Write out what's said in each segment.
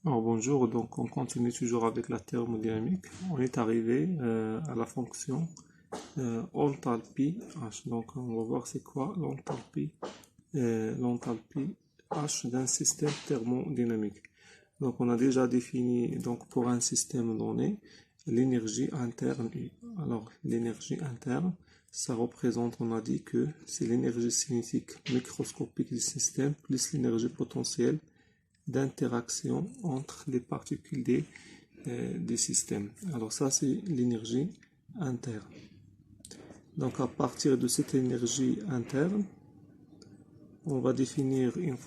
Alors bonjour, donc on continue toujours avec la thermodynamique. On est arrivé à la fonction enthalpie H. Donc on va voir c'est quoi l'enthalpie H d'un système thermodynamique. Donc on a déjà défini donc pour un système donné l'énergie interne U. Alors l'énergie interne, ça représente, on a dit que c'est l'énergie cinétique microscopique du système plus l'énergie potentielle d'interaction entre les particules des systèmes. Alors ça, c'est l'énergie interne. Donc à partir de cette énergie interne, on va définir une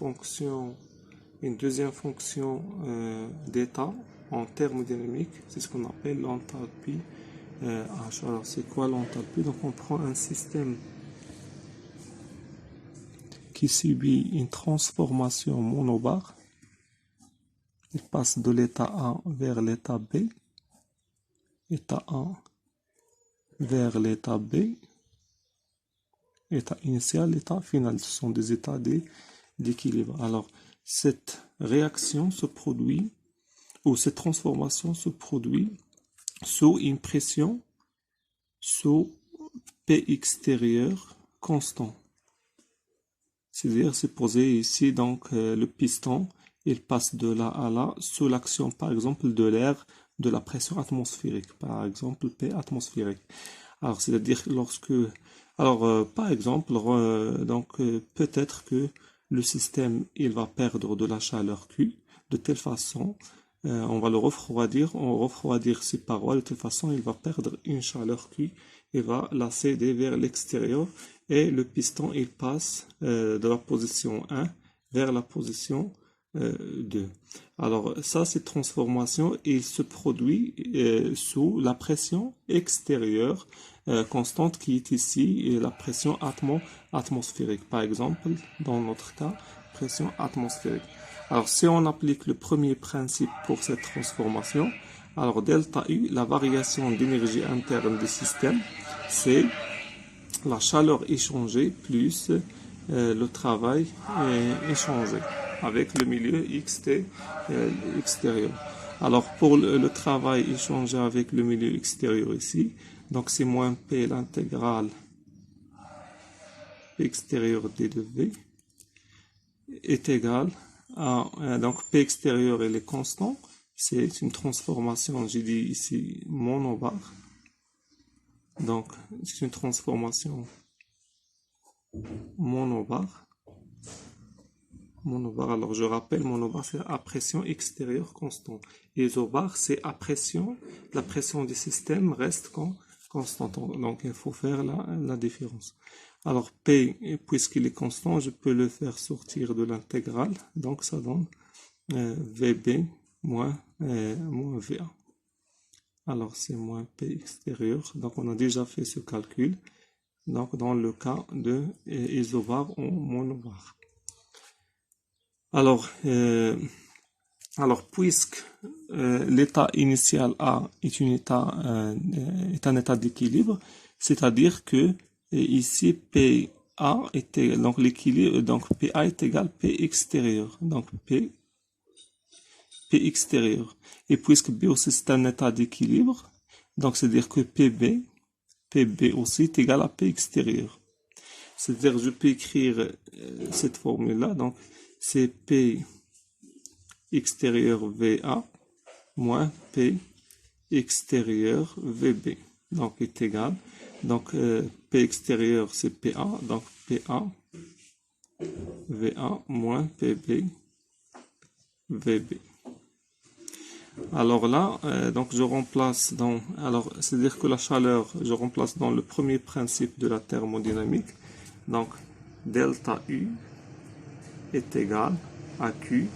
deuxième fonction d'état en thermodynamique. C'est ce qu'on appelle l'enthalpie H. Alors c'est quoi l'enthalpie? Donc on prend un système qui subit une transformation monobare. Il passe de l'état A vers l'état B, état A vers l'état B, état initial, état final. Ce sont des états d'équilibre. Alors, cette réaction se produit, ou cette transformation se produit sous une pression, sous P extérieur constant. C'est-à-dire, c'est posé ici, donc le piston, il passe de là à là sous l'action, par exemple, de l'air, de la pression atmosphérique, par exemple, P atmosphérique. Alors, c'est-à-dire par exemple, peut-être que le système, il va perdre de la chaleur Q, de telle façon, on va on va refroidir ses parois, de telle façon, il va perdre une chaleur Q et va la céder vers l'extérieur, et le piston, il passe de la position 1 vers la position 2. Alors ça, cette transformation, il se produit sous la pression extérieure constante qui est ici, la pression atmosphérique. Par exemple, dans notre cas, pression atmosphérique. Alors si on applique le premier principe pour cette transformation, alors delta U, la variation d'énergie interne du système, c'est la chaleur échangée plus le travail échangé avec le milieu extérieur. Alors pour le travail échangé avec le milieu extérieur ici, donc c'est moins P l'intégrale extérieur d de V est égal à, donc P extérieur il est constant, c'est une transformation, j'ai dit ici monobare, donc c'est une transformation monobare. Monobare, alors je rappelle, monobare c'est à pression extérieure constante. Isobare c'est à pression, la pression du système reste constante. Donc il faut faire la différence. Alors P, puisqu'il est constant, je peux le faire sortir de l'intégrale. Donc ça donne VB moins VA. Alors c'est moins P extérieur. Donc on a déjà fait ce calcul. Donc dans le cas de isobare ou monobare. Alors, puisque l'état initial A est un état d'équilibre, c'est-à-dire que ici PA est égal, donc l'équilibre, donc PA est égal P extérieur, donc P extérieur. Et puisque B aussi c'est un état d'équilibre, donc c'est-à-dire que PB aussi est égal à P extérieur. C'est-à-dire je peux écrire cette formule-là, donc c'est P extérieur VA moins P extérieur VB. Donc est égal. Donc P extérieur c'est PA. Donc PA VA moins PB VB. Alors là, donc je remplace c'est-à-dire que la chaleur, je remplace dans le premier principe de la thermodynamique. Donc delta U est égal à Q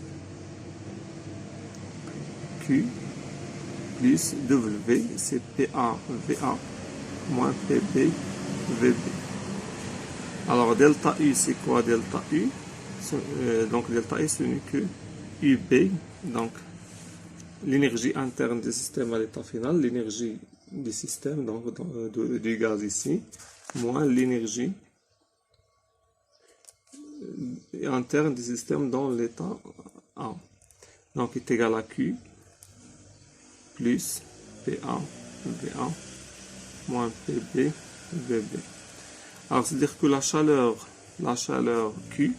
plus W, c'est PA VA moins PB VB. Alors delta U c'est quoi delta U? Donc delta U ce n'est que UB, donc l'énergie interne du système à l'état final, l'énergie du système donc du gaz ici, moins l'énergie interne du système dans l'état A. donc est égal à Q plus P1 V1 moins PB VB. Alors c'est-à-dire que la chaleur Q,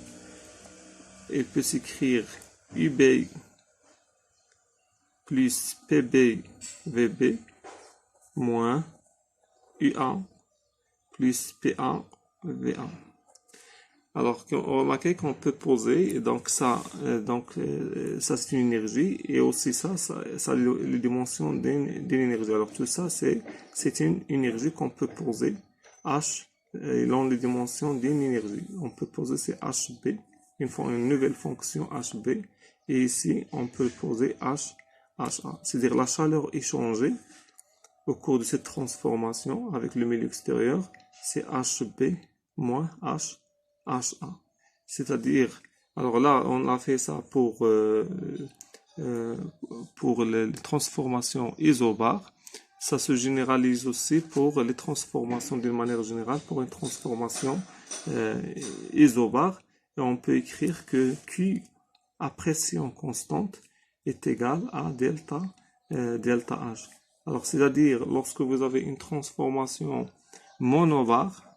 elle peut s'écrire UB plus PB VB moins UA plus PA V1. Alors, remarquez qu'on peut poser, donc ça c'est une énergie, et aussi ça les dimensions d'une énergie. Alors tout ça, c'est une énergie qu'on peut poser, H, dans les dimensions d'une énergie. On peut poser c'est HB, une nouvelle fonction HB, et ici, on peut poser HA. C'est-à-dire la chaleur échangée au cours de cette transformation avec le milieu extérieur, c'est HB moins HA. C'est-à-dire, alors là, on a fait ça pour les transformations isobars. Ça se généralise aussi pour les transformations d'une manière générale, pour une transformation isobar. Et on peut écrire que Q à pression constante est égal à delta H. Alors, c'est-à-dire, lorsque vous avez une transformation monobar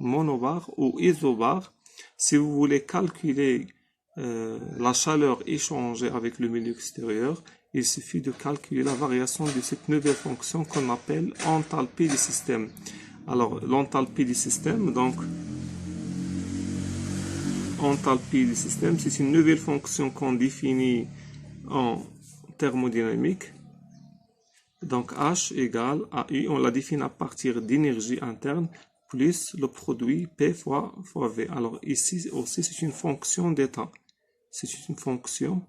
ou isobar, si vous voulez calculer la chaleur échangée avec le milieu extérieur, il suffit de calculer la variation de cette nouvelle fonction qu'on appelle enthalpie du système. Alors, l'enthalpie du système, donc, enthalpie du système, c'est une nouvelle fonction qu'on définit en thermodynamique. Donc H égale à U, on la définit à partir d'énergie interne plus le produit P fois V. Alors ici aussi c'est une fonction d'état. C'est une fonction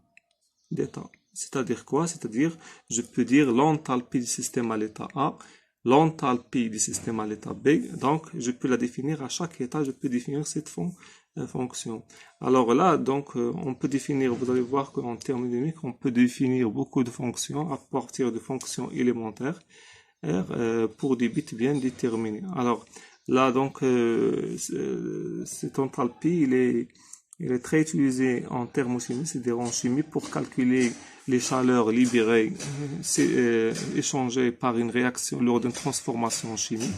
d'état. C'est-à-dire quoi? C'est-à-dire je peux dire l'enthalpie du système à l'état A, l'enthalpie du système à l'état B. Donc je peux la définir à chaque état, je peux définir cette fonction. Alors là, donc, on peut définir, vous allez voir qu'en termes dynamiques, on peut définir beaucoup de fonctions à partir de fonctions élémentaires pour des bits bien déterminés. Alors là, donc, cette enthalpie, il est très utilisé en thermochimie, c'est-à-dire en chimie, pour calculer les chaleurs libérées, échangées par une réaction lors d'une transformation chimique.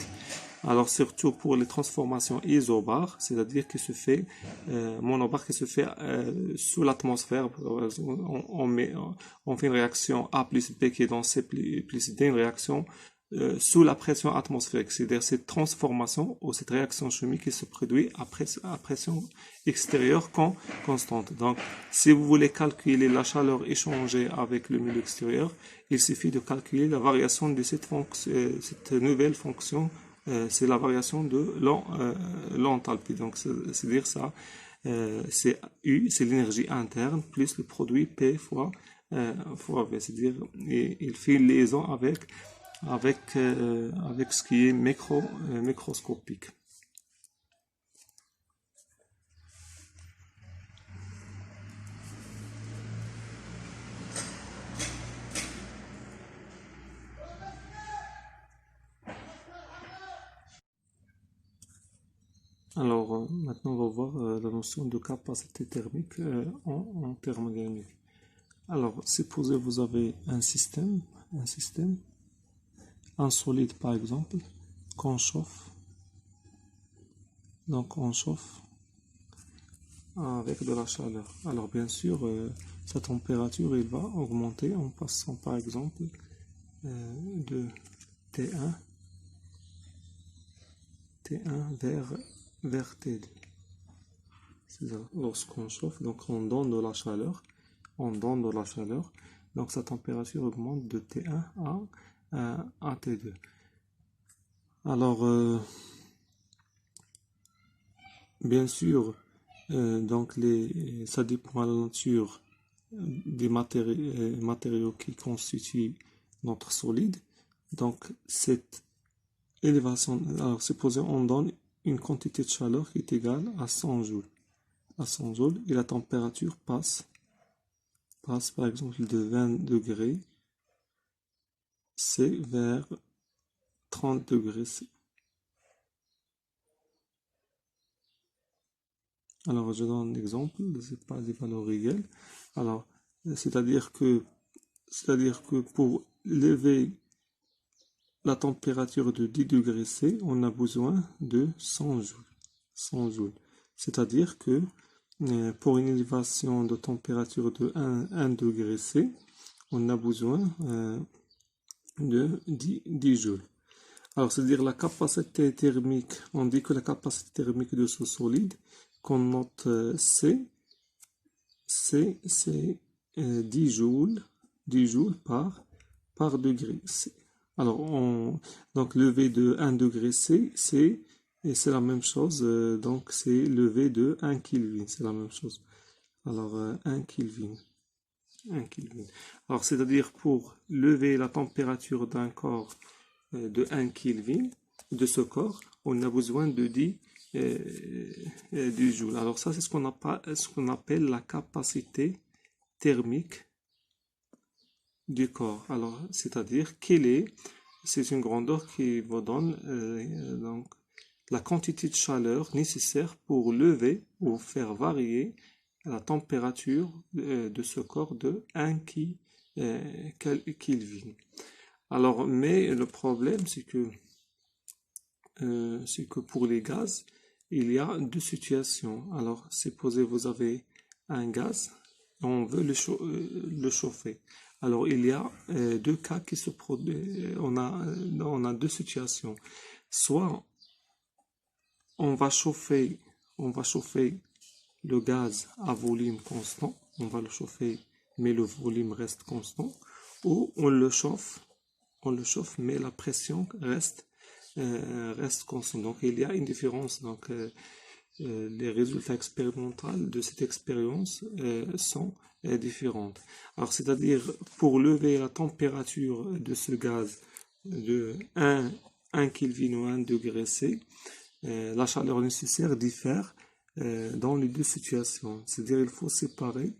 Alors surtout pour les transformations isobars, c'est-à-dire qui se fait monobar qui se fait sous l'atmosphère. On fait une réaction A plus B qui est dans C plus D, une réaction sous la pression atmosphérique. C'est-à-dire cette transformation ou cette réaction chimique qui se produit à pression extérieure constante. Donc, si vous voulez calculer la chaleur échangée avec le milieu extérieur, il suffit de calculer la variation de cette nouvelle fonction. C'est la variation de l'enthalpie. Donc, c'est-à-dire ça, c'est U, c'est l'énergie interne, plus le produit P fois V. C'est-à-dire, il fait une liaison avec ce qui est microscopique. Alors, maintenant, on va voir la notion de capacité thermique en thermodynamique. Alors, supposez vous avez un système, un solide par exemple, qu'on chauffe. Donc, on chauffe avec de la chaleur. Alors, bien sûr, sa température, il va augmenter en passant par exemple de T1 vers T2. Lorsqu'on chauffe, donc on donne de la chaleur, donc sa température augmente de T1 à T2. Alors, bien sûr, donc ça dépend de la nature des matériaux qui constituent notre solide. Donc, cette élévation, alors supposons on donne une quantité de chaleur qui est égale à 100 joules. Et la température passe par exemple de 20 degrés C vers 30 degrés C. Alors je donne un exemple, c'est pas des valeurs réelles. Alors c'est-à-dire que c'est-à-dire que pour lever la température de 10 degrés C, on a besoin de 100 joules. 100 joules. C'est-à-dire que pour une élévation de température de 1 degré C, on a besoin de 10 joules. Alors, c'est-à-dire la capacité thermique, on dit que la capacité thermique de ce solide, qu'on note C, c'est 10 joules par degré C. Alors, donc le V de 1 degré C, c'est la même chose, donc c'est le V de 1 Kelvin, c'est la même chose. Alors, 1 Kelvin. 1 Kelvin. Alors, c'est-à-dire pour lever la température d'un corps de 1 Kelvin, de ce corps, on a besoin de 10 joules. Alors, ça, c'est ce qu'on appelle la capacité thermique du corps. Alors, c'est-à-dire c'est une grandeur qui vous donne donc la quantité de chaleur nécessaire pour lever ou faire varier la température de ce corps de 1 Kelvin. Alors, mais le problème, c'est que pour les gaz, il y a deux situations. Alors, supposez vous avez un gaz, on veut le chauffer. Alors, il y a deux cas qui se produisent. On a deux situations. Soit on va chauffer le gaz à volume constant, on va le chauffer, mais le volume reste constant, ou on le chauffe, mais la pression reste constante. Donc, il y a une différence. Donc, les résultats expérimentaux de cette expérience sont différents. Alors, c'est-à-dire, pour lever la température de ce gaz de 1 Kelvin ou 1 degré C, la chaleur nécessaire diffère dans les deux situations. C'est-à-dire, il faut séparer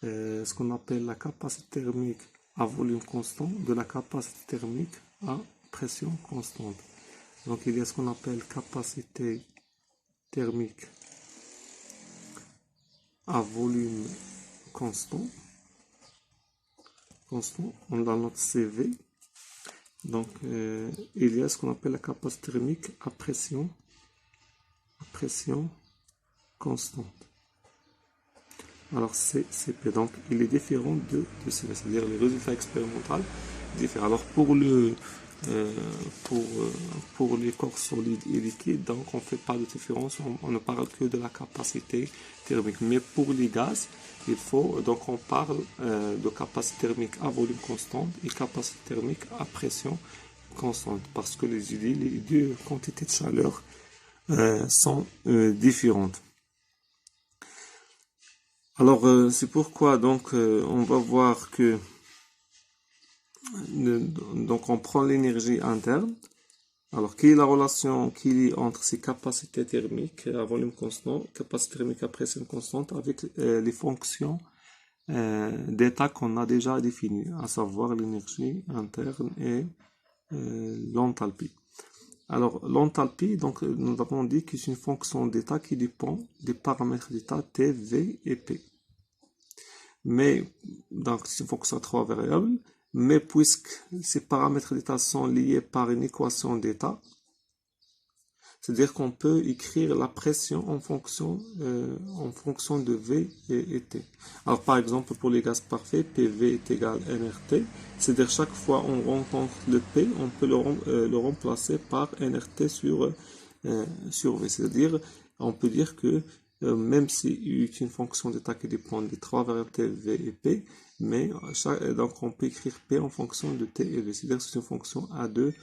ce qu'on appelle la capacité thermique à volume constant de la capacité thermique à pression constante. Donc, il y a ce qu'on appelle capacité thermique à volume constant. On a notre CV. Donc, il y a ce qu'on appelle la capacité thermique à pression constante. Alors, CP. Donc, il est différent de CV, c'est-à-dire les résultats expérimentaux diffèrent. Alors, pour les corps solides et liquides, donc on ne fait pas de différence, on ne parle que de la capacité thermique. Mais pour les gaz, donc on parle de capacité thermique à volume constant et capacité thermique à pression constante, parce que les deux quantités de chaleur sont différentes. Alors, c'est pourquoi donc on va voir que donc on prend l'énergie interne. Alors, quelle est la relation qu'il y a entre ces capacités thermiques à volume constant, capacité thermique à pression constante, avec les fonctions d'état qu'on a déjà définies, à savoir l'énergie interne et l'enthalpie. Alors, l'enthalpie, donc, nous avons dit que c'est une fonction d'état qui dépend des paramètres d'état T, V et P. Mais, donc, c'est une fonction à trois variables, mais puisque ces paramètres d'état sont liés par une équation d'état, c'est-à-dire qu'on peut écrire la pression en fonction de V et T. Alors, par exemple, pour les gaz parfaits, PV est égal à nRT. C'est-à-dire chaque fois on rencontre le P, on peut le remplacer par nRT sur V. C'est-à-dire, on peut dire que même s'il y a une fonction d'état qui dépend des trois variables T, V et P, mais donc on peut écrire P en fonction de T et V. C'est-à-dire que c'est une fonction à deux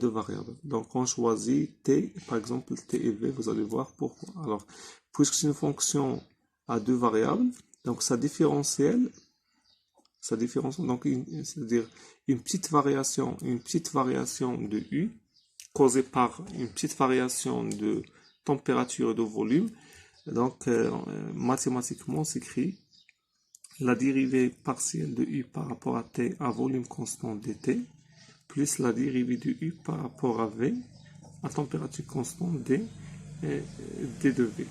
variables. Donc on choisit T, par exemple T et V, vous allez voir pourquoi. Alors, puisque c'est une fonction à deux variables, donc sa différentielle, donc c'est-à-dire une petite variation de U causée par une petite variation de température et de volume. Donc mathématiquement s'écrit la dérivée partielle de U par rapport à T à volume constant dt plus la dérivée de U par rapport à V à température constante d de V.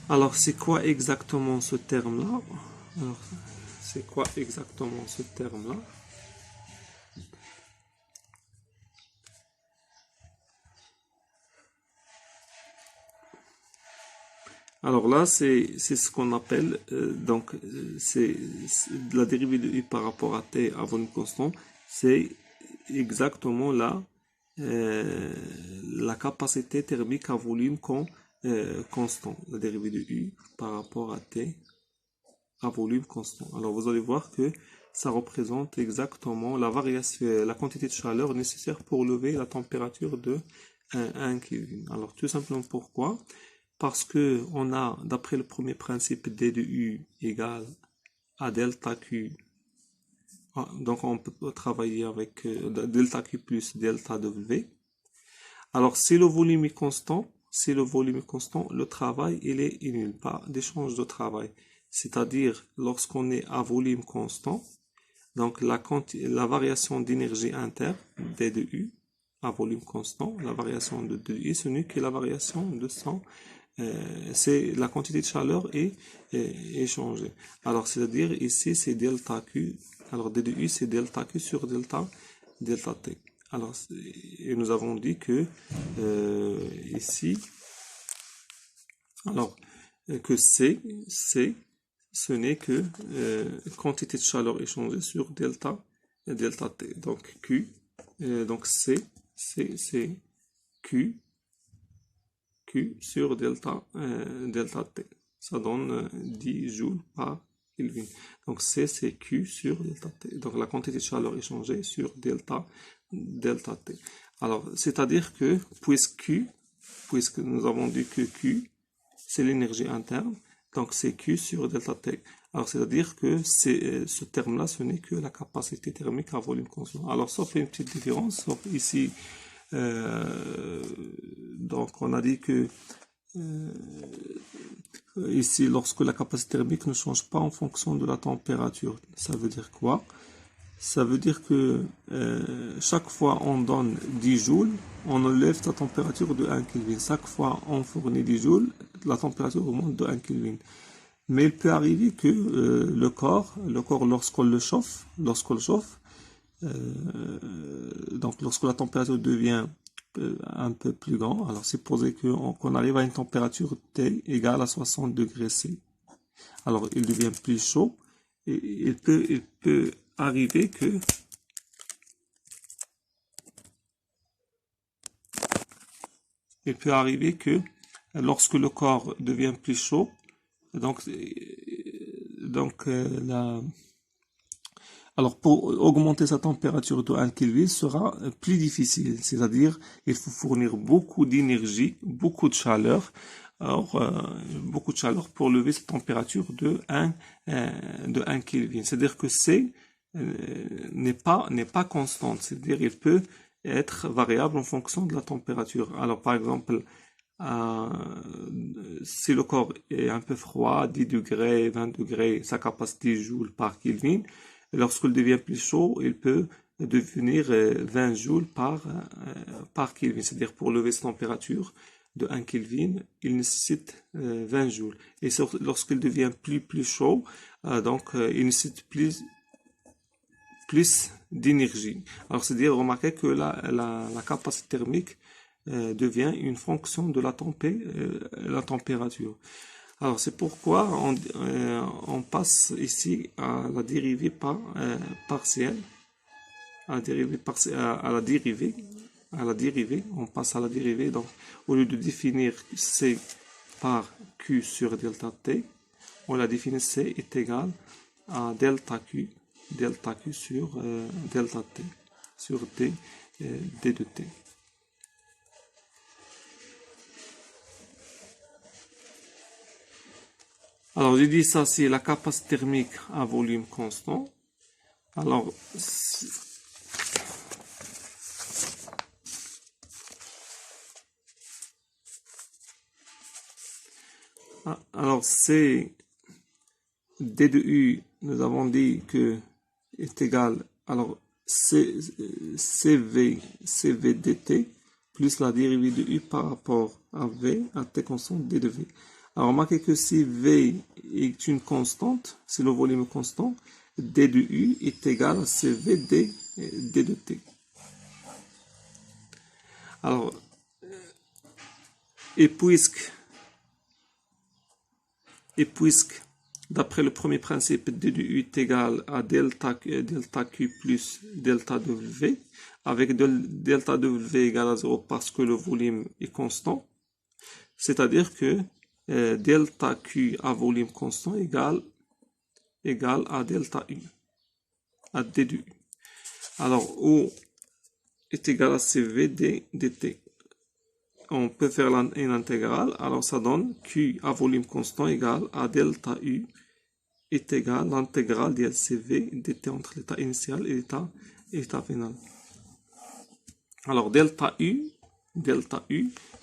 Alors, c'est quoi exactement ce terme-là? Alors, c'est quoi exactement ce terme-là? Alors là, c'est ce qu'on appelle, c'est la dérivée de u par rapport à t à volume constant, c'est exactement la capacité thermique à volume constant, la dérivée de u par rapport à t à volume constant. Alors vous allez voir que ça représente exactement la variation, la quantité de chaleur nécessaire pour lever la température de 1 Kelvin. Alors tout simplement pourquoi? Parce que on a, d'après le premier principe, d de u égale à delta q. Donc on peut travailler avec delta q plus delta w. Alors si le volume est constant, le travail il est nul, pas d'échange de travail. C'est-à-dire lorsqu'on est à volume constant, donc la variation d'énergie interne d de u à volume constant, la variation de u, ce n'est que la variation de son c'est la quantité de chaleur est changée. Alors, c'est-à-dire ici, c'est delta Q. Alors, d de U, c'est delta Q sur delta T. Alors, et nous avons dit que ici, alors, que C, ce n'est que quantité de chaleur échangée sur delta T. Donc, Q, donc C, c'est Q sur delta T. Ça donne 10 joules par Kelvin. Donc C, c'est Q sur delta T. Donc la quantité de chaleur échangée sur delta T. Alors, c'est-à-dire que, puisque nous avons dit que Q, c'est l'énergie interne, donc c'est Q sur delta T. Alors, c'est-à-dire que ce terme-là, ce n'est que la capacité thermique à volume constant. Alors, ça fait une petite différence, sauf ici, donc on a dit que ici lorsque la capacité thermique ne change pas en fonction de la température, ça veut dire quoi? Ça veut dire que chaque fois on donne 10 joules, on enlève la température de 1 Kelvin. Chaque fois on fournit 10 joules, la température augmente de 1 Kelvin. Mais il peut arriver que le corps lorsqu'on le chauffe, donc lorsque la température devient un peu plus grande, alors supposez qu'on arrive à une température T égale à 60 degrés C. Alors il devient plus chaud et il peut arriver que lorsque le corps devient plus chaud, alors pour augmenter sa température de 1 Kelvin sera plus difficile, c'est-à-dire il faut fournir beaucoup d'énergie, beaucoup de chaleur, beaucoup de chaleur pour lever cette température de 1 Kelvin. C'est-à-dire que C n'est pas constante, c'est-à-dire il peut être variable en fonction de la température. Alors par exemple, si le corps est un peu froid, 10 degrés, 20 degrés, sa capacité joules par Kelvin. Lorsqu'il devient plus chaud, il peut devenir 20 joules par Kelvin. C'est-à-dire pour lever sa température de 1 Kelvin, il nécessite 20 joules. Et lorsqu'il devient plus chaud, il nécessite plus d'énergie. Alors c'est-à-dire, remarquez que la capacité thermique devient une fonction de la température. Alors c'est pourquoi on passe ici à la dérivée partielle, à la dérivée, on passe à la dérivée. Donc au lieu de définir C par Q sur delta T, on la définit C est égal à delta Q sur delta T, sur D de T. Alors, j'ai dit ça, c'est la capacité thermique à volume constant. Alors, c'est D de U, nous avons dit que est égal, alors CV dt plus la dérivée de U par rapport à V, à T constant D de V. Alors, remarquez que si V est une constante, c'est le volume constant, D de U est égal à CV D de T. Alors, et puisque d'après le premier principe, D de U est égal à delta Q plus delta W, avec delta W égale à 0 parce que le volume est constant, c'est-à-dire que delta Q à volume constant égale à delta U, à D de U. Alors, O est égal à CV D dt. On peut faire une intégrale, alors ça donne Q à volume constant égale à delta U est égal à l'intégrale de LCV dt entre l'état initial et l'état final. Alors delta U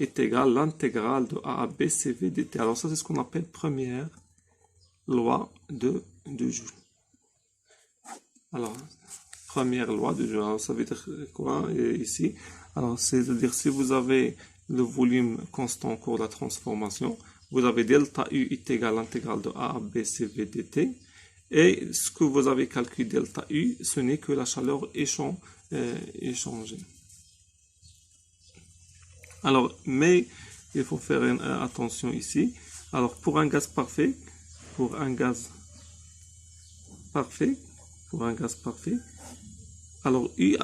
est égal à l'intégrale de A à B CV dt. Alors ça c'est ce qu'on appelle première loi de Joule. Alors première loi de Joule, alors ça veut dire quoi ici? Alors c'est-à-dire si vous avez le volume constant au cours de la transformation, vous avez delta U est égal à l'intégrale de A à B CV dt. Et ce que vous avez calculé delta U, ce n'est que la chaleur échangée. Alors, mais il faut faire attention ici. Alors, pour un gaz parfait, alors U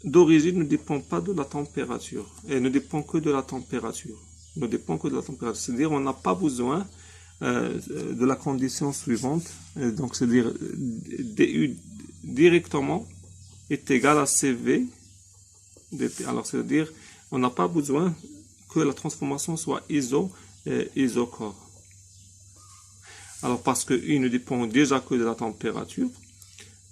d'origine ne dépend pas de la température, et ne dépend que de la température. C'est-à-dire on n'a pas besoin de la condition suivante, donc c'est-à-dire DU directement est égal à CV dt. Alors c'est-à-dire on n'a pas besoin que la transformation soit isochore. Alors parce que U ne dépend déjà que de la température,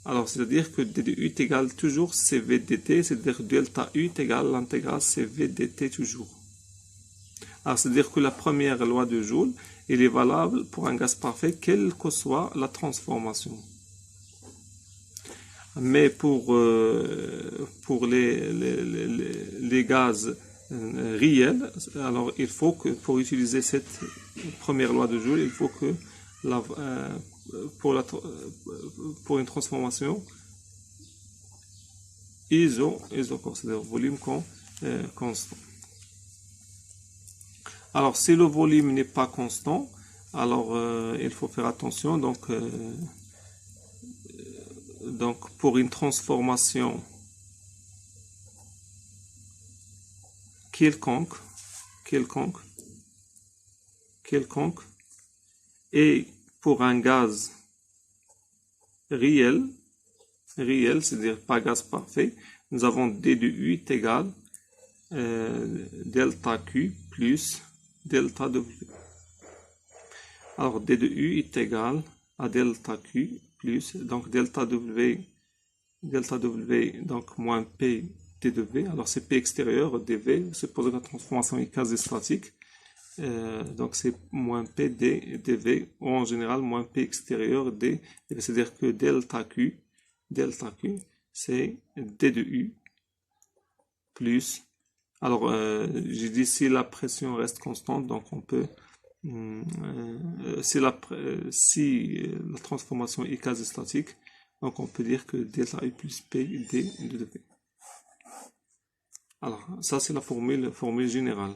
alors c'est-à-dire que D de U est égal toujours CV dt, c'est-à-dire delta U est égal à l'intégrale CV dt toujours. Alors c'est-à-dire que la première loi de Joule, elle est valable pour un gaz parfait, quelle que soit la transformation. Mais pour les gaz réels, alors il faut que pour utiliser cette première loi de Joule, il faut que pour une transformation isochore, c'est-à-dire volume constant. Alors si le volume n'est pas constant, alors il faut faire attention. Donc pour une transformation quelconque et pour un gaz réel, c'est-à-dire pas gaz parfait, nous avons D de U est égal delta Q plus delta W. Alors D de U est égal à delta Q plus, donc delta W donc moins P dV. Alors c'est P extérieur, dV, suppose que la transformation est quasi statique. Donc c'est moins P dV, ou en général moins P extérieur d, c'est-à-dire que delta Q c'est D de U plus, alors j'ai dit si la pression reste constante, donc on peut si la transformation est quasi statique, donc on peut dire que delta U plus P d de dV. Alors ça c'est la formule générale.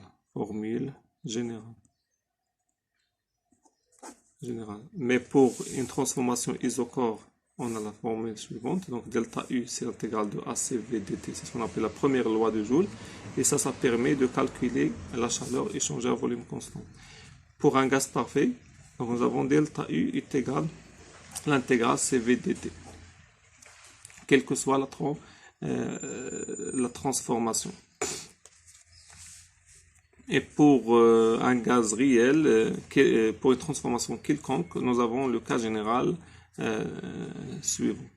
Mais pour une transformation isochore, on a la formule suivante. Donc delta U c'est l'intégrale de ACV dt. C'est ce qu'on appelle la première loi de Joule. Et ça permet de calculer la chaleur échangée à volume constant. Pour un gaz parfait, donc nous avons delta U est égal à l'intégrale CV dt. Quelle que soit la transformation. Et pour un gaz réel, pour une transformation quelconque, nous avons le cas général suivant.